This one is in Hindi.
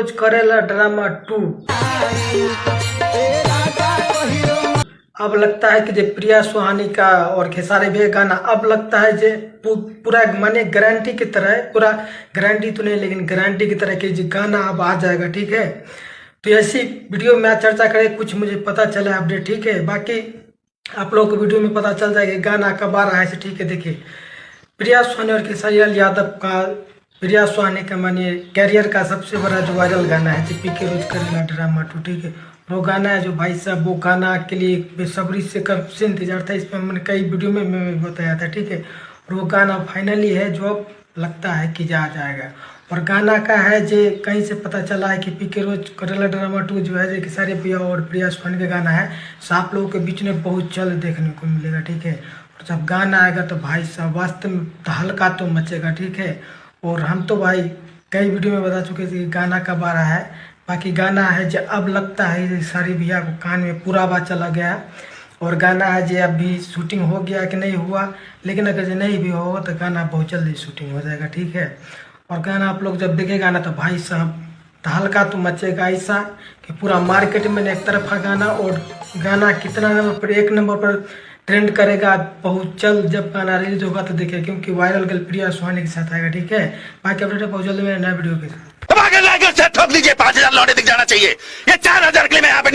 रोज करेला ड्रामा 2। अब लगता है कि जो प्रिया सुहानी का और खेसारी भैया गाना अब लगता है जे पूरा माने गारंटी की तरह है, पूरा गारंटी तो नहीं लेकिन गारंटी की तरह कि जो गाना अब आ जाएगा। ठीक है, तो ऐसी वीडियो में चर्चा करें, कुछ मुझे पता चला है अपडेट। ठीक है, बाकी आप लोगों को वीडियो में पता चल जाएगा गाना कब आ रहा है। ठीक है, देखिए प्रिया सुहानी और खेसारी लाल यादव का, प्रिया सुहानी का मानिए कैरियर का सबसे बड़ा जो वायरल गाना है पीके रोज करेला ड्रामा 2। ठीक है, वो गाना है जो भाई साहब, वो गाना के लिए बेसब्री से कब से इंतजार था। इस पर मैंने कई वीडियो में मैं बताया था। ठीक है, और वो गाना फाइनली है जो अब लगता है कि जा जाएगा। और गाना का है जो कहीं से पता चला है कि पीके रोज करेला ड्रामा 2 जो है जो खेसारी भैया और प्रिया सुहानी का गाना है, आप लोगों के बीच में बहुत जल्द देखने को मिलेगा। ठीक है, और जब गाना आएगा तो भाई साहब वास्तव में हल्का तो मचेगा। ठीक है, और हम तो भाई कई वीडियो में बता चुके थे कि गाना कब आ रहा है। बाकी गाना है जो अब लगता है सारी भैया को कान में पूरा बात चला गया। और गाना है जो अभी शूटिंग हो गया कि नहीं हुआ, लेकिन अगर जो नहीं भी होगा तो गाना बहुत जल्दी शूटिंग हो जाएगा। ठीक है, और गाना आप लोग जब देखेगा ना तो भाई साहब हल्का तो मचेगा, ऐसा कि पूरा मार्केट में एक तरफा गाना। और गाना कितना नंबर पर, 1 नंबर पर ट्रेंड करेगा बहुत जल्द जब गाना रिलीज होगा तो देखिए, क्योंकि वायरल गर्ल प्रिया सुहानी के साथ आएगा। ठीक है, बाकी अपडेट बहुत जल्द मेरे नए वीडियो के साथ। ठोक लीजिए, 5,000 लौटे दिख जाना चाहिए। ये 4,000 के लिए मैं यहाँ पे